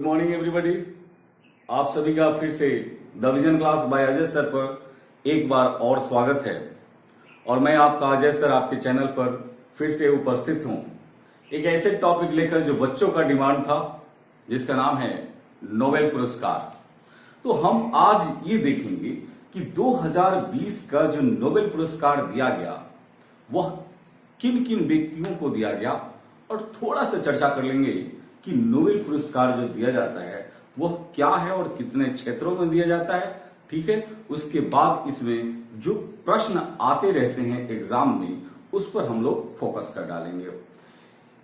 Good morning everybody. आप सभी का फिर से the vision class by Ajay sir पर एक बार और स्वागत है। और मैं आपका अजय सर आपके चैनल पर फिर से उपस्थित हूं एक ऐसे टॉपिक लेकर जो बच्चों का डिमांड था, जिसका नाम है नोबेल पुरस्कार। तो हम आज ये देखेंगे कि 2020 का जो नोबेल पुरस्कार दिया गया वह किन किन व्यक्तियों को दिया गया, और थोड़ा सा चर्चा कर लेंगे कि नोबेल पुरस्कार जो दिया जाता है वह क्या है और कितने क्षेत्रों में दिया जाता है। ठीक है, उसके बाद इसमें जो प्रश्न आते रहते हैं एग्जाम में उस पर हम लोग फोकस कर डालेंगे।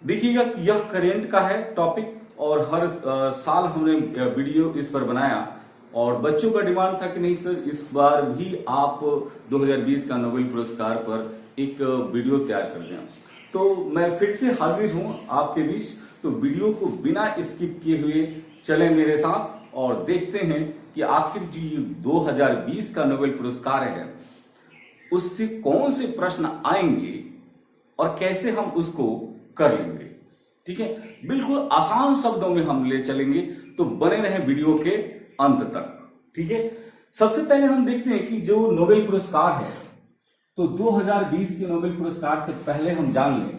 देखिएगा यह करेंट का है टॉपिक, और हर साल हमने वीडियो इस पर बनाया, और बच्चों का डिमांड था कि नहीं सर इस बार भी आप 2020 का नोबेल पुरस्कार पर एक वीडियो तैयार कर दें। तो मैं फिर से हाजिर हूं आपके बीच। तो वीडियो को बिना स्किप किए हुए चलें मेरे साथ और देखते हैं कि आखिर जो 2020 का नोबेल पुरस्कार है उससे कौन से प्रश्न आएंगे और कैसे हम उसको कर लेंगे। ठीक है, बिल्कुल आसान शब्दों में हम ले चलेंगे, तो बने रहें वीडियो के अंत तक। ठीक है, सबसे पहले हम देखते हैं कि जो नोबेल पुरस्कार है, तो 2020 के नोबेल पुरस्कार से पहले हम जान लें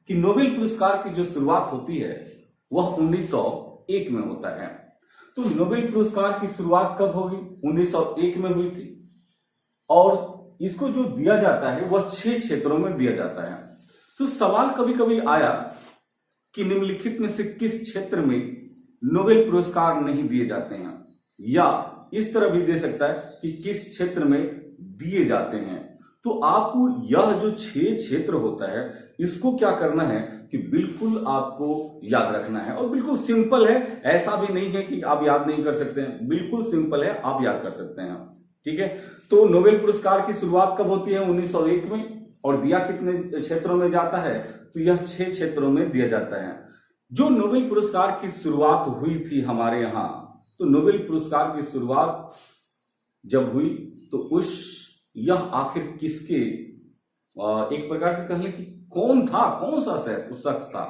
कि नोबेल पुरस्कार की जो शुरुआत होती है वह 1901 में होता है। तो नोबेल पुरस्कार की शुरुआत कब होगी? 1901 में हुई थी, और इसको जो दिया जाता है वह 6 क्षेत्रों में दिया जाता है। तो सवाल कभी कभी आया कि निम्नलिखित में से किस क्षेत्र में नोबेल पुरस्कार नहीं दिए जाते हैं, या इस तरह भी दे सकता है कि किस क्षेत्र में दिए जाते हैं। तो आपको यह जो 6 क्षेत्र होता है इसको क्या करना है कि बिल्कुल आपको याद रखना है, और बिल्कुल सिंपल है, ऐसा भी नहीं है कि आप याद नहीं कर सकते हैं, बिल्कुल सिंपल है, आप याद कर सकते हैं। ठीक है, तो नोबेल पुरस्कार की शुरुआत कब होती है? 1901 में, और दिया कितने क्षेत्रों में जाता है? तो यह 6 क्षेत्रों में दिया जाता है। जो नोबेल पुरस्कार की शुरुआत हुई थी हमारे यहाँ, तो नोबेल पुरस्कार की शुरुआत जब हुई तो यह आखिर किसके, एक प्रकार से कह लें कि कौन था, कौन सा शख्स था?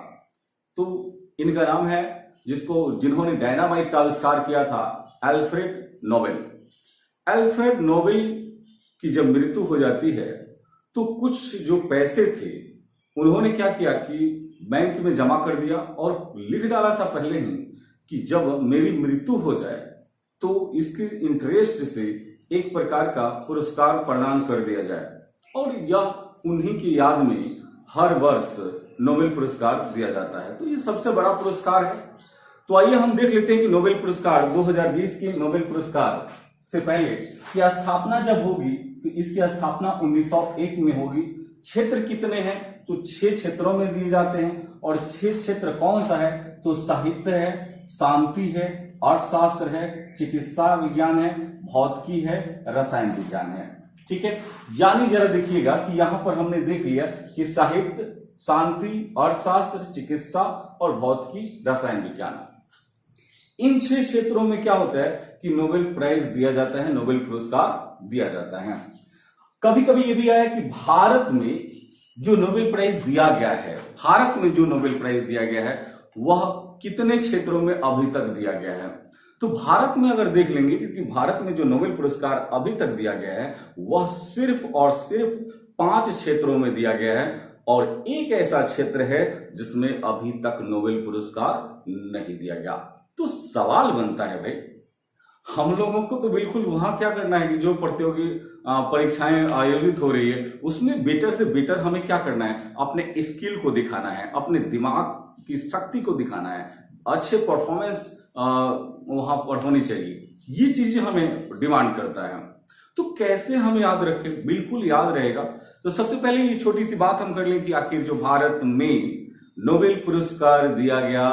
तो इनका नाम है जिन्होंने डायनामाइट का आविष्कार किया था, अल्फ्रेड नोबेल। अल्फ्रेड नोबेल की जब मृत्यु हो जाती है तो कुछ जो पैसे थे उन्होंने क्या किया कि बैंक में जमा कर दिया, और लिख डाला था पहले ही कि जब मेरी मृत्यु हो जाए तो इसके इंटरेस्ट से एक प्रकार का पुरस्कार प्रदान कर दिया जाए, और यह उन्हीं की याद में हर वर्ष नोबेल पुरस्कार दिया जाता है। तो ये सबसे बड़ा पुरस्कार है। तो आइए हम देख लेते हैं कि नोबेल पुरस्कार 2020 के नोबेल पुरस्कार से पहले की स्थापना जब होगी तो इसकी स्थापना 1901 में होगी। क्षेत्र कितने हैं? तो 6 क्षेत्रों में दिए जाते हैं, और 6 क्षेत्र कौन सा है? तो साहित्य है, शांति है, अर्थशास्त्र है, चिकित्सा विज्ञान है, भौतिकी है, रसायन विज्ञान है। ठीक है, यानी जरा देखिएगा कि यहां पर हमने देख लिया कि साहित्य, शांति, अर्थशास्त्र, चिकित्सा और भौतिकी, रसायन विज्ञान, इन 6 क्षेत्रों में क्या होता है कि नोबेल प्राइज दिया जाता है, नोबेल पुरस्कार दिया जाता है। कभी कभी ये भी आया कि भारत में जो नोबेल प्राइज दिया गया है, भारत में जो नोबेल प्राइज दिया गया है वह कितने क्षेत्रों में अभी तक दिया गया है? तो भारत में अगर देख लेंगे कि भारत में जो नोबेल पुरस्कार अभी तक दिया गया है वह सिर्फ और सिर्फ 5 क्षेत्रों में दिया गया है, और एक ऐसा क्षेत्र है जिसमें अभी तक नोबेल पुरस्कार नहीं दिया गया। तो सवाल बनता है भाई, हम लोगों को तो बिल्कुल वहां क्या करना है कि जो प्रतियोगी परीक्षाएं आयोजित हो रही है उसमें बेटर से बेटर हमें क्या करना है, अपने स्किल को दिखाना है, अपने दिमाग की शक्ति को दिखाना है, अच्छे परफॉर्मेंस वहां पर होनी चाहिए। ये चीजें हमें डिमांड करता है। तो कैसे हम याद रखें? बिल्कुल याद रहेगा। तो सबसे पहले ये छोटी सी बात हम कर लें कि आखिर जो भारत में नोबेल पुरस्कार दिया गया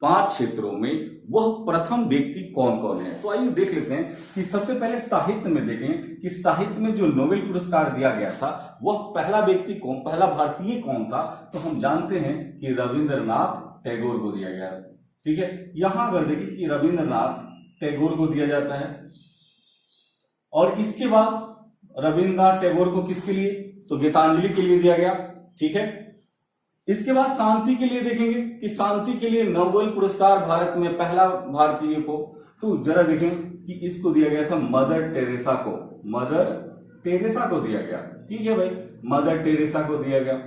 5 क्षेत्रों में, वह प्रथम व्यक्ति कौन कौन है। तो आइए देख लेते हैं कि सबसे पहले साहित्य में देखें कि साहित्य में जो नोबेल पुरस्कार दिया गया था वह पहला व्यक्ति कौन, पहला भारतीय कौन था? तो हम जानते हैं कि रविंद्रनाथ टैगोर को दिया गया। ठीक है, यहां अगर देखें कि रविंद्रनाथ टैगोर को दिया जाता है, और इसके बाद रविंद्रनाथ टैगोर को किसके लिए? तो गीतांजलि के लिए दिया गया। ठीक है, इसके बाद शांति के लिए देखेंगे कि शांति के लिए नोबेल पुरस्कार भारत में पहला भारतीय को, तो जरा देखें कि इसको दिया गया था मदर टेरेसा को, मदर टेरेसा को दिया गया। ठीक है भाई, मदर टेरेसा को दिया गया।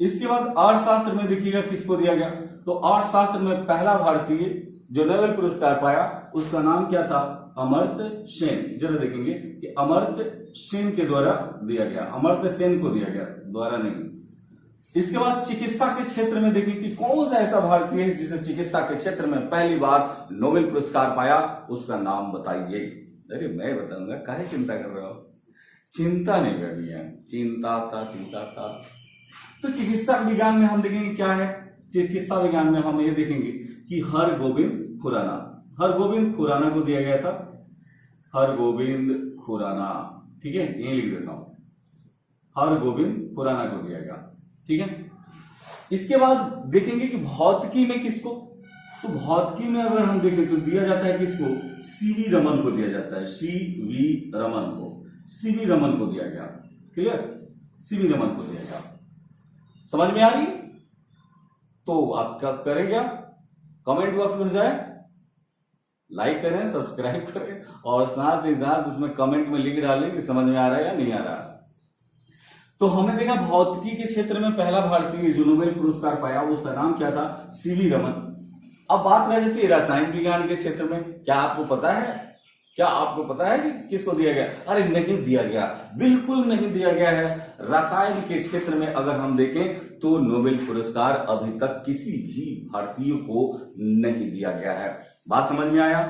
इसके बाद अर्थशास्त्र में देखिएगा किसको दिया गया, तो अर्थशास्त्र में पहला भारतीय जो नोबेल पुरस्कार पाया उसका नाम क्या था, अमर्त्य सेन। जरा देखेंगे कि अमर्त्य सेन के द्वारा दिया गया, अमर्त्य सेन को दिया गया, द्वारा नहीं। इसके बाद चिकित्सा के क्षेत्र में देखिए कि कौन सा ऐसा भारतीय है जिसे चिकित्सा के क्षेत्र में पहली बार नोबेल पुरस्कार पाया, उसका नाम बताइए। अरे मैं बताऊंगा, काहे चिंता कर रहे हो, चिंता नहीं करनी है, चिंता था। तो चिकित्सा विज्ञान में हम देखेंगे क्या है, चिकित्सा विज्ञान में हम ये देखेंगे कि हरगोविंद खुराना को दिया गया था, हरगोविंद खुराना। ठीक है, यही लिख देता हूं, हरगोविंद खुराना को दिया गया। ठीक है, इसके बाद देखेंगे कि भौतिकी में किसको, तो भौतिकी में अगर हम देखें तो दिया जाता है किसको, सीवी रमन को दिया जाता है, सीवी रमन को दिया गया। क्लियर, सीवी रमन को दिया गया। समझ में आ रही, तो आप क्या करेंगे, कमेंट बॉक्स में जाए, लाइक करें, सब्सक्राइब करें और साथ ही साथ उसमें कमेंट में लिख डालें कि समझ में आ रहा है या नहीं आ रहा। तो हमने देखा भौतिकी के क्षेत्र में पहला भारतीय जो नोबेल पुरस्कार पाया उसका नाम क्या था, सीवी रमन। अब बात रह जाती है रसायन विज्ञान के क्षेत्र में। क्या आपको पता है कि किसको दिया गया? अरे नहीं दिया गया, बिल्कुल नहीं दिया गया है। रसायन के क्षेत्र में अगर हम देखें तो नोबेल पुरस्कार अभी तक किसी भी भारतीय को नहीं दिया गया है। बात समझ में आया?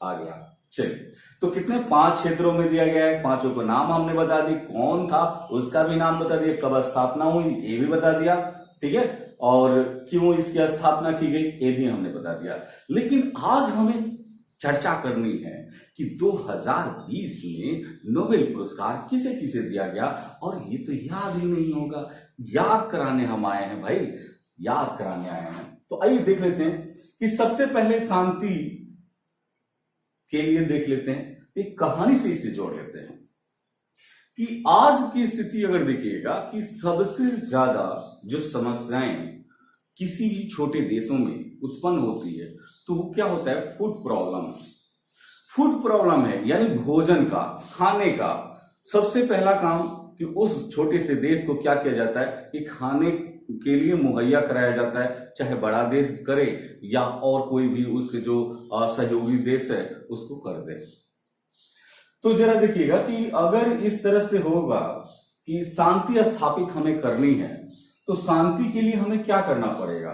आ गया। चलिए, तो कितने 5 क्षेत्रों में दिया गया है, 5 को नाम हमने बता दी, कौन था उसका भी नाम बता दिया, कब स्थापना हुई ये भी बता दिया। ठीक है, और क्यों इसकी स्थापना की गई ये भी हमने बता दिया। लेकिन आज हमें चर्चा करनी है कि 2020 में नोबेल पुरस्कार किसे किसे दिया गया, और ये तो याद ही नहीं होगा। याद कराने हम आए हैं भाई, याद कराने आए हैं। तो आइए देख लेते हैं कि सबसे पहले शांति के लिए देख लेते हैं, एक कहानी से इसे जोड़ लेते हैं कि आज की स्थिति अगर देखिएगा कि सबसे ज्यादा जो समस्याएं किसी भी छोटे देशों में उत्पन्न होती है तो वो क्या होता है, फूड प्रॉब्लम है, यानी भोजन का, खाने का। सबसे पहला काम कि उस छोटे से देश को क्या किया जाता है कि खाने के लिए मुहैया कराया जाता है, चाहे बड़ा देश करे या और कोई भी उसके जो सहयोगी देश है उसको कर दे। तो जरा देखिएगा कि अगर इस तरह से होगा कि शांति स्थापित हमें करनी है तो शांति के लिए हमें क्या करना पड़ेगा,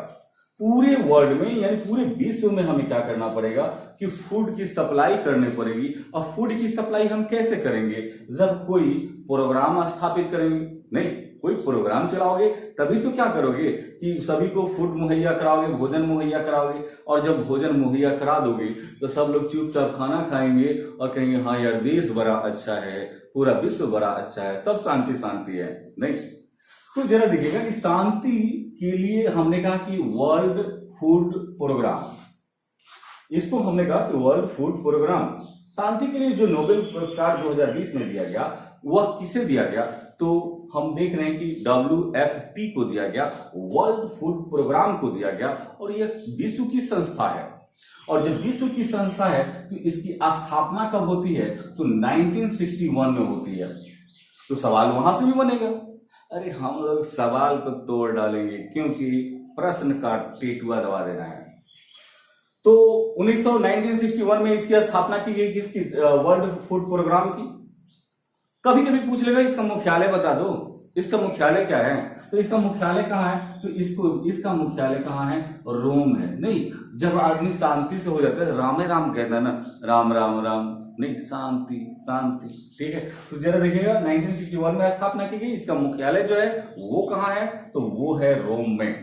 पूरे वर्ल्ड में यानी पूरे विश्व में हमें क्या करना पड़ेगा कि फूड की सप्लाई करनी पड़ेगी। और फूड की सप्लाई हम कैसे करेंगे, जब कोई प्रोग्राम स्थापित करेंगे। नहीं, कोई प्रोग्राम चलाओगे तभी तो क्या करोगे कि सभी को फूड मुहैया कराओगे, भोजन मुहैया कराओगे। और जब भोजन मुहैया करा दोगे तो सब लोग चुपचाप खाना खाएंगे और कहेंगे हाँ यार देश बड़ा अच्छा है, पूरा विश्व बड़ा अच्छा है, सब शांति शांति है। नहीं, तो जरा देखिएगा कि शांति के लिए हमने कहा कि वर्ल्ड फूड प्रोग्राम, इसको हमने कहा कि वर्ल्ड फूड प्रोग्राम। शांति के लिए जो नोबेल पुरस्कार 2020 में दिया गया वह किसे दिया गया, तो हम देख रहे हैं कि WFP को दिया गया, वर्ल्ड फूड प्रोग्राम को दिया गया। और यह विश्व की संस्था है, और जब विश्व की संस्था है तो इसकी स्थापना कब होती है, तो 1961 में होती है। तो सवाल वहां से भी बनेगा। अरे हम लोग सवाल को तोड़ डालेंगे क्योंकि प्रश्न का टेटुआ दबा देना है। तो 1961 में इसकी स्थापना की गई, किसकी, वर्ल्ड फूड प्रोग्राम की। कभी कभी पूछ लेगा इसका मुख्यालय बता दो, इसका मुख्यालय क्या है, तो इसका मुख्यालय कहाँ है, तो इसका मुख्यालय कहाँ है, रोम है। नहीं, जब आदमी शांति से हो जाता है, राम राम कहता है ना, राम राम राम, नहीं शांति शांति। ठीक है, तो जरा देखिएगा 1961 में स्थापना की गई। इसका मुख्यालय जो है वो कहाँ है, तो वो है रोम में।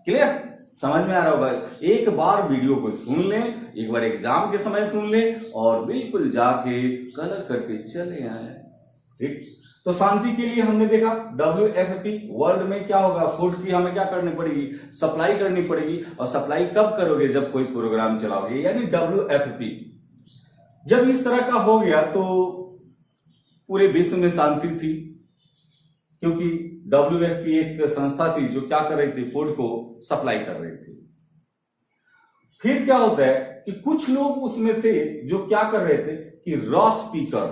क्लियर, समझ में आ रहा होगा। एक बार वीडियो को सुन लें, एक बार एग्जाम के समय सुन लें और बिल्कुल जाके कलर करके चले आए। ठीक, तो शांति के लिए हमने देखा WFP, वर्ल्ड में क्या होगा, फूड की हमें क्या करनी पड़ेगी, सप्लाई करनी पड़ेगी। और सप्लाई कब करोगे, जब कोई प्रोग्राम चलाओगे, यानी WFP। जब इस तरह का हो गया तो पूरे विश्व में शांति थी, क्योंकि WFP एक संस्था थी जो क्या कर रही थी, फूड को सप्लाई कर रही थी। फिर क्या होता है कि कुछ लोग उसमें थे जो क्या कर रहे थे कि रस पीकर,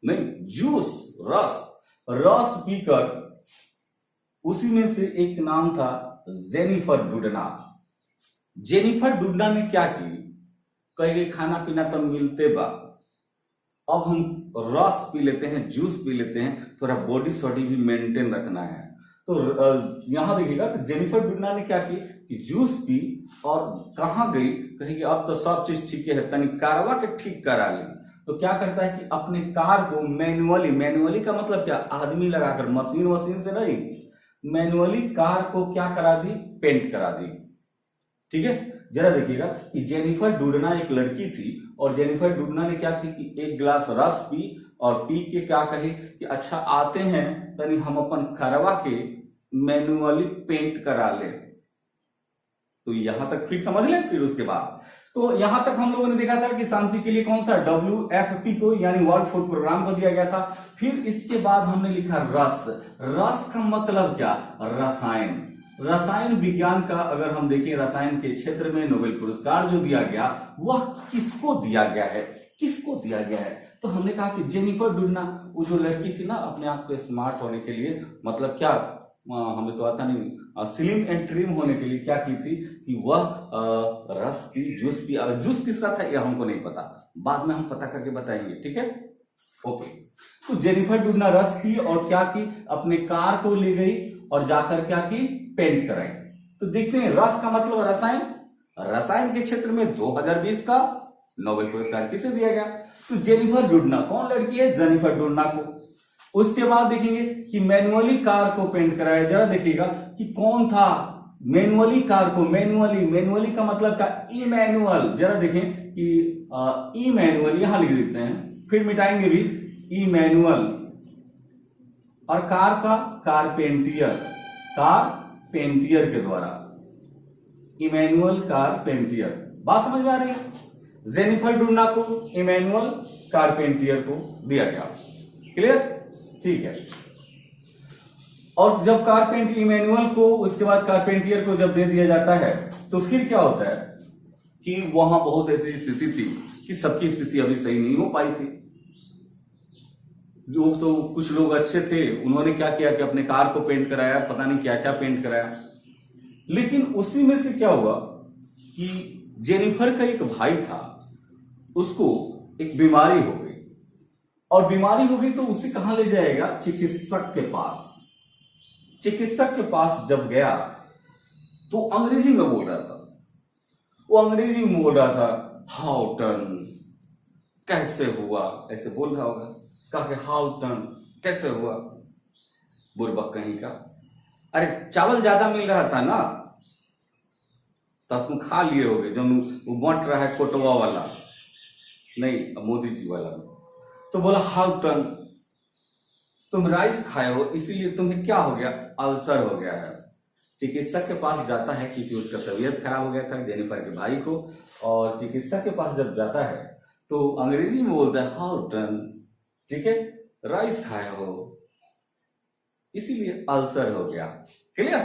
नहीं जूस, रस पीकर, उसी में से एक नाम था जेनिफर डुडना। जेनिफर डुडना ने क्या की, कहे खाना पीना तो मिलते बा, अब हम रस पी लेते हैं, जूस पी लेते हैं, थोड़ा बॉडी सॉडी भी मेंटेन रखना है। तो यहां देखिएगा तो जेनिफर डुडना ने क्या की कि जूस पी और कहां गई, कहेगी अब तो सब चीज ठीक है, तनी कारवा के ठीक करा ली। तो क्या करता है कि अपने कार को मैनुअली का मतलब क्या, आदमी लगाकर, मशीन से नहीं, मैनुअली कार को क्या करा दी, पेंट करा दी। ठीक है, जरा देखिएगा कि जेनिफर डुडना एक लड़की थी और जेनिफर डुडना ने क्या की कि एक गिलास रस पी और पी के क्या कही कि अच्छा आते हैं तनी हम अपन करवा के मैनुअली पेंट करा ले। तो यहां तक फिर समझ लें। फिर उसके बाद तो यहां तक हम लोगों ने देखा था कि शांति के लिए कौन सा WFP को यानी वर्ल्ड फूड प्रोग्राम को दिया गया था। फिर इसके बाद हमने लिखा रस का मतलब क्या, रसायन विज्ञान का अगर हम देखें, रसायन के क्षेत्र में नोबेल पुरस्कार जो दिया गया वह किसको दिया गया है, तो हमने कहा कि जेनिफर डुडना, वो जो लड़की थी ना अपने आप को स्मार्ट होने के लिए, मतलब क्या हमें तो आता नहीं, स्लिम एंड ट्रिम होने के लिए क्या की थी कि वह रस की, जूस किसका था यह हमको नहीं पता, बाद में हम पता करके बताएंगे। ठीक है, ओके। तो जेनिफर डुडना रस की और क्या की, अपने कार को ले गई और जाकर क्या की, पेंट कराई। तो देखते हैं रस का मतलब रसायन के क्षेत्र में 2020 का नोबेल पुरस्कार किसे दिया गया, तो जेनिफर डुडना, कौन लड़की है, जेनिफर डुडना को। उसके बाद देखेंगे कि मैनुअली कार को पेंट कराया। जरा देखिएगा कि कौन था मैनुअली कार को, मैनुअली का मतलब क्या, इमैनुअल। जरा देखें कि इमैनुअल यहां लिख देते हैं, फिर मिटाएंगे भी, इमैनुअल। और कार का कारपेंटियर के द्वारा, इमैनुअल कारपेंटियर। बात समझ में आ रही है। जेनिफर डुडना को इमैनुअल कारपेंटियर को दिया गया। क्लियर, ठीक है। और जब इमैनुअल को, उसके बाद कारपेंटियर को जब दे दिया जाता है तो फिर क्या होता है कि वहां बहुत ऐसी स्थिति थी कि सबकी स्थिति अभी सही नहीं हो पाई थी। जो तो कुछ लोग अच्छे थे, उन्होंने क्या किया कि अपने कार को पेंट कराया, पता नहीं क्या क्या पेंट कराया। लेकिन उसी में से क्या हुआ कि जेनिफर का एक भाई था, उसको एक बीमारी हो गई, और बीमारी हो गई तो उसे कहां ले जाएगा, चिकित्सक के पास। चिकित्सक के पास जब गया तो अंग्रेजी में बोल रहा था, हाउ टर्न, कैसे हुआ, ऐसे बोल रहा होगा, कहा कि हाउ टर्न, कैसे हुआ, बुर्बक कहीं का। अरे चावल ज्यादा मिल रहा था ना, तब तुम खा लिए होगे, जो वो बंट रहा है कोटवा वाला, नहीं मोदी जी वाला। तो बोला हाउ टर्न, तुम राइस खाए हो इसीलिए तुम्हें क्या हो गया, अल्सर हो गया है। चिकित्सक के पास जाता है क्योंकि उसका तबीयत खराब हो गया था जेनिफर के भाई को, और चिकित्सक के पास जब जाता है तो अंग्रेजी में बोलता है हाउ टर्न, ठीक है, राइस खाए हो इसीलिए अल्सर हो गया। क्लियर,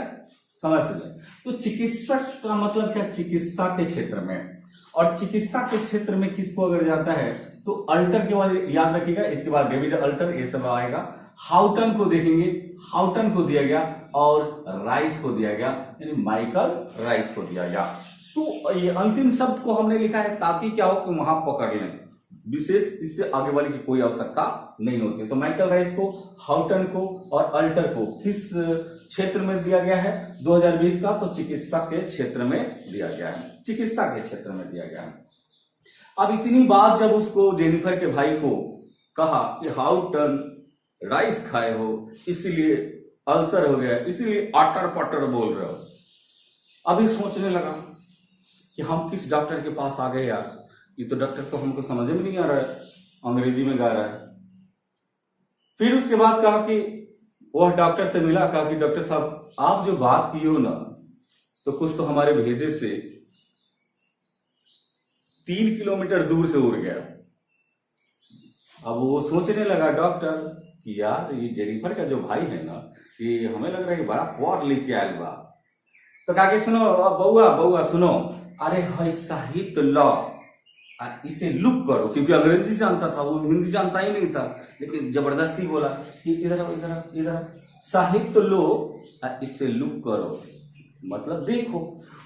समझ लें। तो चिकित्सक का मतलब क्या, चिकित्सा के क्षेत्र में, और चिकित्सा के क्षेत्र में किसको अगर जाता है तो अल्टर के बाद याद रखिएगा, इसके बाद डेविड अल्टर ये सब आएगा। हाउटन को देखेंगे, हाउटन को दिया गया और राइस को दिया गया, यानी माइकल राइस को दिया गया। तो ये अंतिम शब्द को हमने लिखा है ताकि क्या हो कि वहां पकड़ लें, विशेष इससे आगे वाले की कोई आवश्यकता नहीं होती। तो माइकल राइस को, हाउटन को और अल्टर को किस क्षेत्र में दिया गया है 2020 का, तो चिकित्सा के क्षेत्र में दिया गया है, चिकित्सा के क्षेत्र में दिया गया है। अब इतनी बात जब उसको जेनिफर के भाई को कहा कि हाउटन राइस खाए हो इसीलिए अल्सर हो गया, इसीलिए आटर पटर बोल रहे हो, अभी सोचने लगा कि हम किस डॉक्टर के पास आ गए यार, ये तो डॉक्टर तो हमको समझ में नहीं आ रहा है, अंग्रेजी में गा रहा है। फिर उसके बाद कहा कि वह डॉक्टर से मिला, कहा कि डॉक्टर साहब आप जो बात की हो ना, तो कुछ तो हमारे भेजे से 3 किलोमीटर दूर से उड़ गया। अब वो सोचने लगा डॉक्टर कि यार ये जेनिफर का जो भाई है ना, ये हमें लग रहा है कि बड़ा पढ़ लिख के आयल बा। तो काके सुनो बउआ बउआ सुनो, अरे है साहित्य लॉ, इसे लुक करो, क्योंकि अंग्रेजी जानता था वो, हिंदी जानता ही नहीं था, लेकिन जबरदस्ती बोला कि इधर आओ इधर आओ इधर आओ, साहित्य लो इसे लुक करो, मतलब देखो।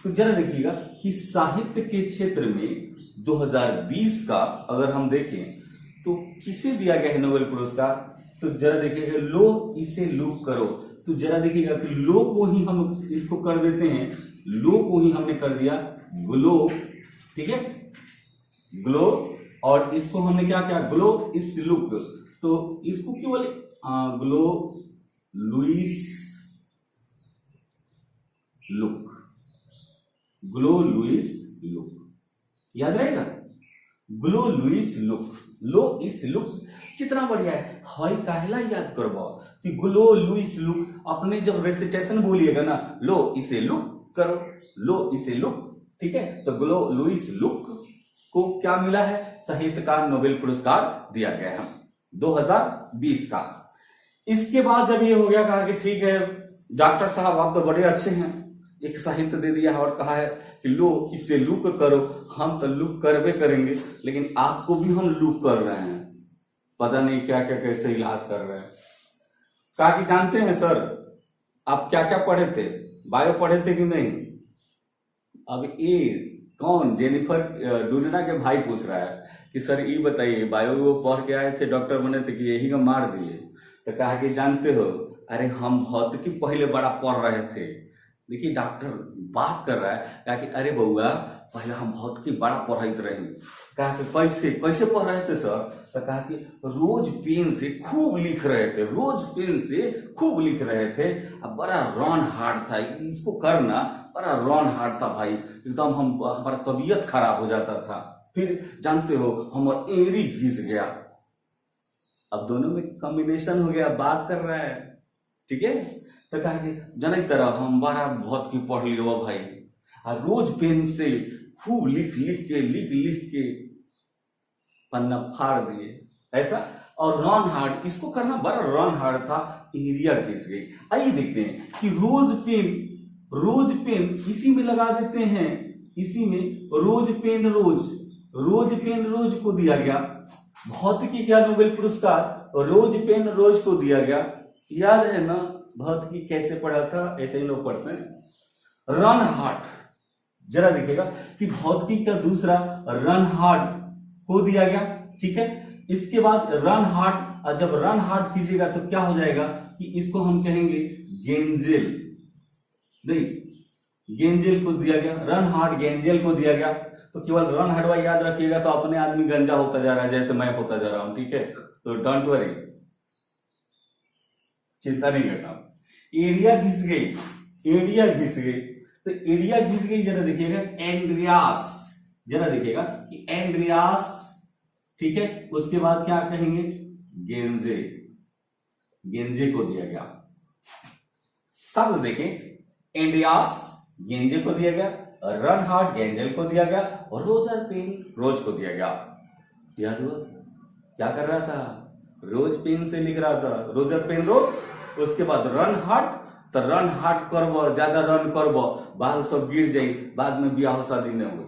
तो जरा देखिएगा कि साहित्य के क्षेत्र में 2020 का अगर हम देखें तो किसे दिया गया है नोबेल पुरस्कार, तो जरा देखिएगा लो इसे लुक करो। तो जरा देखिएगा कि लो को ही हम इसको कर देते हैं, लो को ही हमने कर दिया ग्लो, ठीक है, ग्लो, और इसको हमने क्या किया, ग्लो इस लुक, तो इसको केवल ग्लो लुइस लुक, ग्लो लुइस लुक, याद रहेगा, ग्लो लुइस लुक, लो इस लुक, कितना बढ़िया है। हाई काहला याद करवा कि ग्लो लुइस लुक, अपने जब रेसिटेशन बोलिएगा ना, लो इसे लुक करो, लो इसे लुक, ठीक है। तो ग्लो लुइस लुक को क्या मिला है, साहित्य का नोबेल पुरस्कार दिया गया है 2020 का। इसके बाद जब ये हो गया, कहा कि ठीक है डॉक्टर साहब आप तो बड़े अच्छे हैं, एक साहित्य दे दिया है और कहा है कि लो इसे लुक करो, हम तो लुक करवे करेंगे, लेकिन आपको भी हम लुक कर रहे हैं, पता नहीं क्या क्या कैसे इलाज कर रहे हैं। कहा कि जानते हैं सर आप क्या क्या पढ़े थे, बायो पढ़े थे कि नहीं। अब ये कौन, जेनिफर डुडना के भाई पूछ रहा है कि सर ये बताइए बायो वो पढ़ के आए थे, डॉक्टर बने थे कि यही का मार दिए। तो कहा कि जानते हो, अरे हम भौतिकी पहले बड़ा पढ़ रहे थे। देखिए डॉक्टर बात कर रहा है, कहा कि अरे बउआ पहले हम भौतिकी बड़ा पढ़ते रहे। कहा कि कैसे कैसे पढ़ रहे थे सर, तो कहा कि रोज पेन से खूब लिख रहे थे, रोज पेन से खूब लिख रहे थे, अब बड़ा रॉन हार्ड था, इसको करना बड़ा रॉन हार्ड था भाई, एकदम हम हमारा तबीयत खराब हो जाता था, फिर जानते हो हमारा एड़ी घिस गया। अब दोनों में कॉम्बिनेशन हो गया, बात कर रहा है, ठीक है। तो कहा कि जन तरह हम बड़ा बहुत की पढ़ लियो भाई, और रोज पेन से खूब लिख लिख के पन्ना फाड़ दिए ऐसा, और रॉन हार्ड, इसको करना बड़ा रॉन हार्ड था, एरिया घिस गई। आइए देखते हैं कि रोज पेन इसी में लगा देते हैं, इसी में रोज पेन रोज को दिया गया भौतिकी का नोबेल पुरस्कार, रोज पेन रोज को दिया गया। याद है ना भौतिकी कैसे पढ़ा था, ऐसे ही लोग पढ़ते हैं। रन हार्ट, जरा देखिएगा कि भौतिकी का दूसरा रन हार्ट को दिया गया, ठीक है। इसके बाद रन हार्ट, और जब रन हार्ट कीजिएगा तो क्या हो जाएगा कि इसको हम कहेंगे गेंजेल, नहीं गेंजेल को दिया गया, रन हार्ट गेंजेल को दिया गया। तो केवल रन हार्ट वाई याद रखिएगा, तो अपने आदमी गंजा होता जा रहा है जैसे मैं होता जा रहा हूं, ठीक है। तो डोंट वरी, चिंता नहीं करना। एरिया घिस गई, तो एरिया घिस गई, जरा देखिएगा एंड्रियास, जरा देखिएगा कि एंड्रियास, ठीक है। उसके बाद क्या कहेंगे, गेंजे को दिया गया। शब्द देखें, एंड्रियास गेंजे को दिया गया, रन हार्ट गेंजेल को दिया गया, और रोजर पेन रोज को दिया गया। याद हुआ क्या कर रहा था, रोज पेन से लिख रहा था, रोजर पेन रोज। उसके बाद रन हार्ट, तो रन हार्ट करबो, ज्यादा रन करबो, बाल सब गिर जाई, बाद में ब्याह शादी नहीं हुई,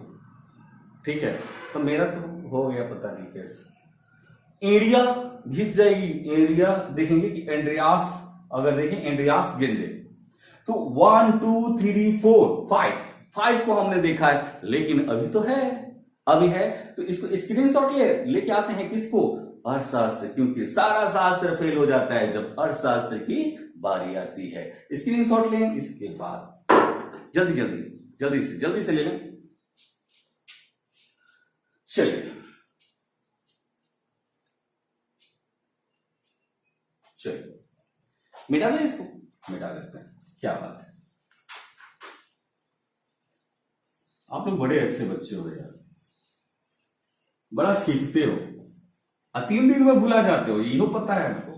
ठीक है। तो मेरा तो हो गया, पता नहीं कैसे। एरिया घिस जाएगी, एरिया देखेंगे कि एंड्रियास, अगर देखें एंड्रियास गेंजे, तो 1 2 3 4 5 को हमने देखा है, लेकिन अभी तो है, अभी है, तो इसको स्क्रीनशॉट लेके आते हैं किसको, अर्थशास्त्र, क्योंकि सारा शास्त्र फेल हो जाता है जब अर्थशास्त्र की बारी आती है। स्क्रीनशॉट लें, इसके बाद जल्दी से ले लें। चलिए मिटा दें इसको, मिटा देते हैं, क्या बात है। आप लोग बड़े अच्छे बच्चे हो यार, बड़ा सीखते हो, 3 दिन में भुला जाते हो, यही पता है हमको।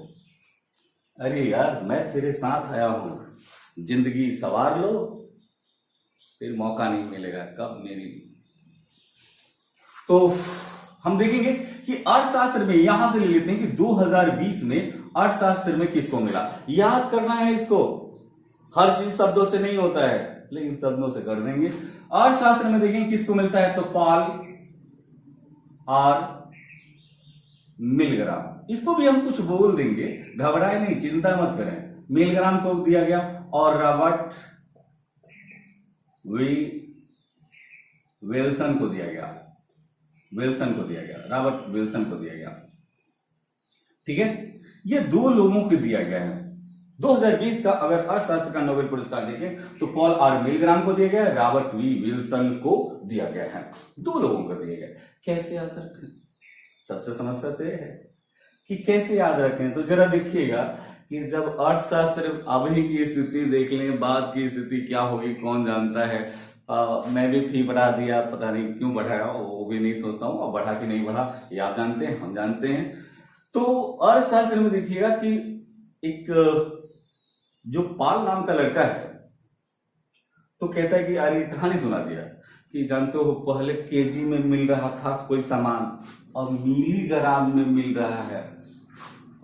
अरे यार मैं तेरे साथ आया हूं, जिंदगी सवार लो, फिर मौका नहीं मिलेगा कब मेरी। तो हम देखेंगे कि अर्थशास्त्र में यहां से ले लेते हैं कि 2020 में अर्थशास्त्र में किसको मिला। याद करना है इसको, हर चीज शब्दों से नहीं होता है, लेकिन शब्दों से कर देंगे। अर्थशास्त्र में देखेंगे किसको मिलता है, तो पॉल आर मिलग्राम। इसको भी हम कुछ बोल देंगे, घबराए नहीं, चिंता मत करें। मिलग्राम को दिया गया और रॉबर्ट विल्सन को दिया गया, रॉबर्ट विल्सन को दिया गया। ठीक है, ये दो लोगों को दिया गया है। 2020 का अगर अर्थशास्त्र का नोबेल पुरस्कार देखें तो पॉल आर मिलग्राम को दिया गया, रॉबर्ट विल्सन को दिया गया है। दो लोगों को दिया गया। कैसे याद रखें, सबसे समस्या तो यह है कि कैसे याद रखें। तो जरा देखिएगा कि जब अर्थशास्त्र अभी की स्थिति देख लें, बाद की स्थिति क्या होगी कौन जानता है। मैं भी फी बढ़ा दिया, पता नहीं क्यों बढ़ाया, वो भी नहीं सोचता हूँ, बढ़ा कि नहीं बढ़ा ये आप जानते हैं, हम जानते हैं। तो अर्थशास्त्र में देखिएगा कि एक जो पाल नाम का लड़का है तो कहता है कि यार ये कहानी सुना दिया कि जानते हो पहले केजी में मिल रहा था कोई सामान और मिलीग्राम में मिल रहा है।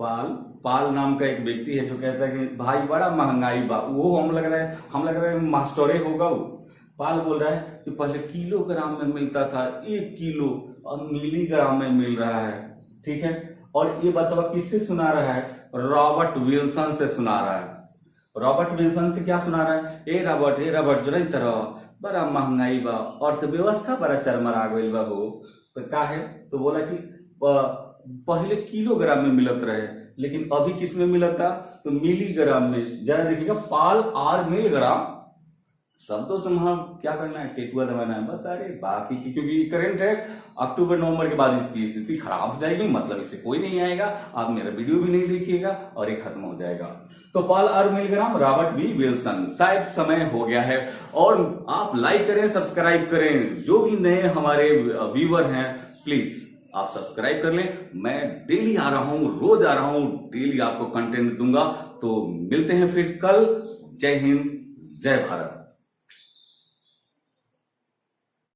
पाल नाम का एक व्यक्ति है जो कहता है कि भाई बड़ा महंगाई बा, वो हम लग रहा है मास्टरे होगा। वो पाल बोल रहा है कि पहले किलोग्राम में मिलता था, 1 किलो और मिलीग्राम में मिल रहा है। ठीक है, और ये बतवा किससे सुना रहा है, रॉबर्ट विल्सन से सुना रहा है। रॉबर्ट विल्सन से क्या सुना रहा है, ए रॉबर्ट जो नहीं तरह बड़ा महंगाई बा, अर्थव्यवस्था बड़ा चरमरा गई बा हो। तो क्या है, तो बोला कि पहले किलोग्राम में मिलत रहे, लेकिन अभी किस में मिलता, तो मिलीग्राम में। जरा देखिएगा, पाल आर मिलग्राम शब्दों से वहां क्या करना है, टेटुआ दबाना है बस। अरे बाकी की क्योंकि करंट है, अक्टूबर नवंबर के बाद इसकी स्थिति खराब हो जाएगी, मतलब इससे कोई नहीं आएगा, आप मेरा वीडियो भी नहीं देखिएगा और ये खत्म हो जाएगा। तो पॉल आर मिलग्राम, रॉबर्ट विल्सन। शायद समय हो गया है और आप लाइक करें, सब्सक्राइब करें। जो भी नए हमारे व्यूअर हैं प्लीज आप सब्सक्राइब कर लें। मैं डेली आ रहा हूं, रोज आ रहा हूं, डेली आपको कंटेंट दूंगा। तो मिलते हैं फिर कल। जय हिंद, जय भारत।